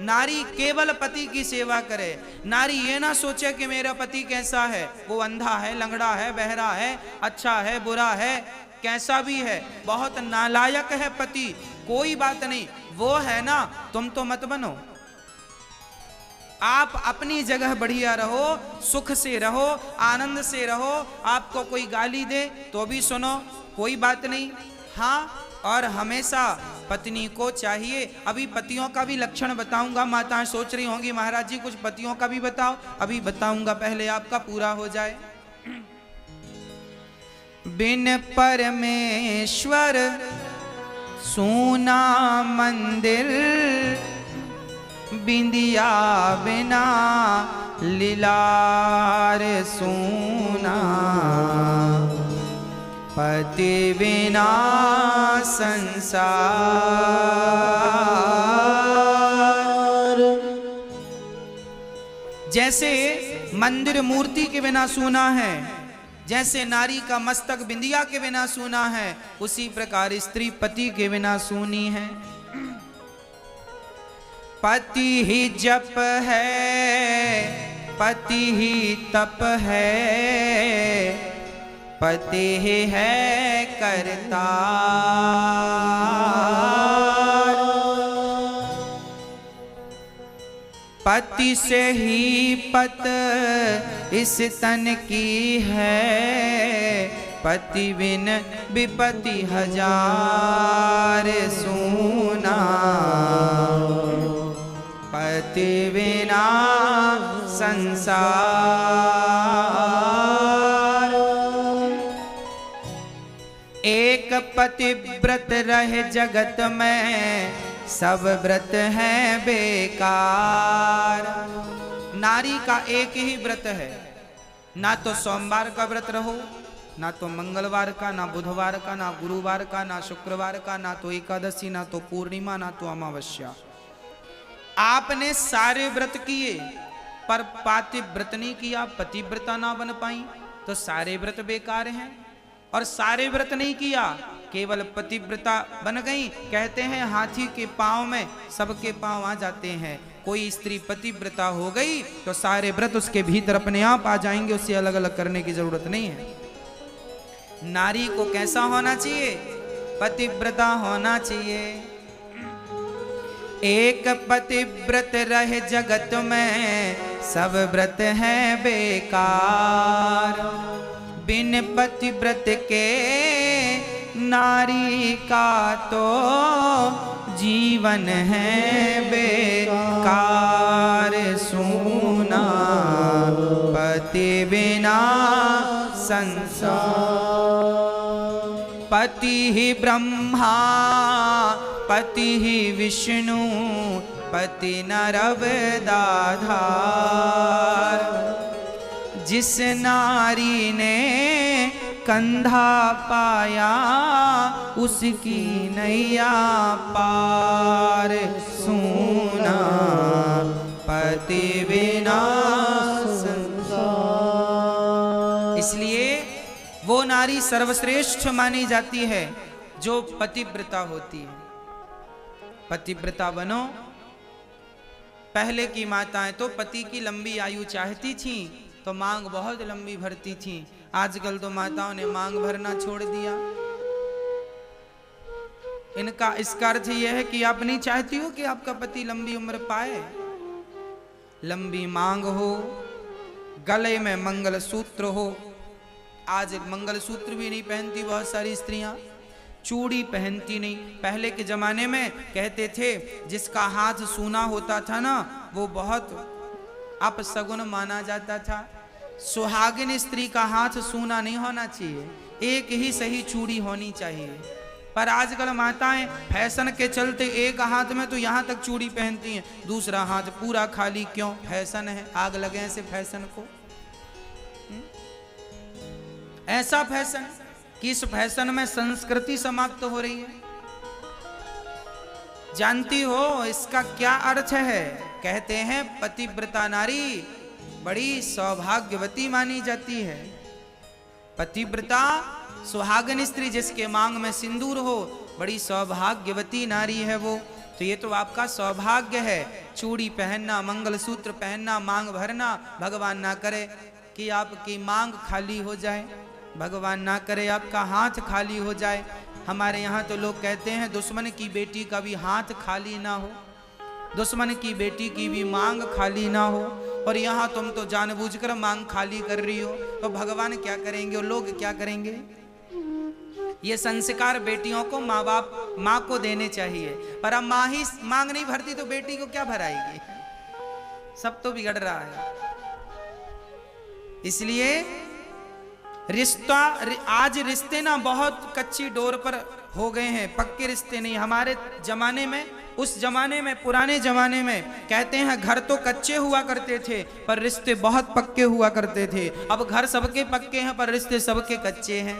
नारी केवल पति की सेवा करे। नारी ये ना सोचे कि मेरा पति कैसा है, वो अंधा है, लंगड़ा है, बहरा है, अच्छा है, बुरा है, कैसा भी है, बहुत नालायक है पति, कोई बात नहीं, वो है ना, तुम तो मत बनो। आप अपनी जगह बढ़िया रहो, सुख से रहो, आनंद से रहो। आपको कोई गाली दे तो भी सुनो, कोई बात नहीं। हाँ, और हमेशा पत्नी को चाहिए। अभी पतियों का भी लक्षण बताऊंगा। माताएं सोच रही होंगी महाराज जी कुछ पतियों का भी बताओ। अभी बताऊंगा, पहले आपका पूरा हो जाए। बिन परमेश्वर सूना मंदिर, बिंदिया बिना लीलार सूना, पति बिना संसार। जैसे मंदिर मूर्ति के बिना सूना है, जैसे नारी का मस्तक बिंदिया के बिना सूना है, उसी प्रकार स्त्री पति के बिना सूनी है। पति ही जप है, पति ही तप है, पति ही है करता। पति से ही पत इस तन की है, पति बिन विपति हजार सूना, पति बिना संसार। एक पतिव्रत रहे जगत में, सब व्रत हैं बेकार। नारी का एक ही व्रत है, ना तो सोमवार का व्रत रहो, ना तो मंगलवार का, ना बुधवार का, ना गुरुवार का, ना शुक्रवार का, ना तो एकादशी, ना तो पूर्णिमा, ना तो अमावस्या। आपने सारे व्रत किए पर पातिव्रत नहीं किया, पतिव्रता ना बन पाई, तो सारे व्रत बेकार हैं। और सारे व्रत नहीं किया, केवल पतिव्रता बन गई। कहते हैं हाथी के पांव में सबके पांव आ जाते हैं। कोई स्त्री पतिव्रता हो गई तो सारे व्रत उसके भीतर अपने आप आ जाएंगे, उससे अलग अलग करने की जरूरत नहीं है। नारी को कैसा होना चाहिए? पतिव्रता होना चाहिए। एक पतिव्रत रहे जगत में, सब व्रत हैं बेकार। बिन पतिव्रत के नारी का तो जीवन है बेकार सूना, पति बिना संसार। पति ही ब्रह्मा, पति ही विष्णु, पति नरव दाधार। जिस नारी ने कंधा पाया, उसकी नैया पार सूना, पति बिना संसार। इसलिए वो नारी सर्वश्रेष्ठ मानी जाती है जो पतिव्रता होती है। पतिव्रता बनो। पहले की माताएं तो पति की लंबी आयु चाहती थीं तो मांग बहुत लंबी भरती थीं। आजकल तो माताओं ने मांग भरना छोड़ दिया। इसका अर्थ यह है कि आप नहीं चाहती हो कि आपका पति लंबी उम्र पाए, लंबी मांग हो, गले में मंगलसूत्र हो। आज मंगलसूत्र भी नहीं पहनती बहुत सारी स्त्रियां, चूड़ी पहनती नहीं। पहले के जमाने में कहते थे जिसका हाथ सूना होता था ना, वो बहुत अपशगुन माना जाता था। सुहागिन स्त्री का हाथ सूना नहीं होना चाहिए, एक ही सही चूड़ी होनी चाहिए। पर आजकल माताएं फैशन के चलते एक हाथ में तो यहाँ तक चूड़ी पहनती हैं, दूसरा हाथ पूरा खाली। क्यों? फैशन है, आग लगे ऐसे फैशन को। ऐसा फैशन कि इस फैशन में संस्कृति समाप्त हो रही है। जानती हो इसका क्या अर्थ है? कहते हैं पतिव्रता नारी बड़ी सौभाग्यवती मानी जाती है। पतिव्रता सुहागन स्त्री जिसके मांग में सिंदूर हो, बड़ी सौभाग्यवती नारी है वो। तो ये तो आपका सौभाग्य है। चूड़ी पहनना, मंगलसूत्र पहनना, मांग भरना, भगवान ना करे कि आपकी मांग खाली हो जाए, भगवान ना करे आपका हाथ खाली हो जाए। हमारे यहाँ तो लोग कहते हैं दुश्मन की बेटी का भी हाथ खाली ना हो, दुश्मन की बेटी की भी मांग खाली ना हो, और यहाँ तुम तो जानबूझकर मांग खाली कर रही हो, तो भगवान क्या करेंगे और लोग क्या करेंगे? ये संस्कार बेटियों को माँ बाप माँ को देने चाहिए, पर अब माँ ही मांग नहीं भरती तो बेटी को क्या भराएगी? सब तो बिगड़ रहा है। इसलिए रिश्ता, आज रिश्ते ना बहुत कच्ची डोर पर हो गए हैं, पक्के रिश्ते नहीं। हमारे जमाने में, उस जमाने में, पुराने जमाने में कहते हैं घर तो कच्चे हुआ करते थे पर रिश्ते बहुत पक्के हुआ करते थे। अब घर सबके पक्के हैं पर रिश्ते सबके कच्चे हैं।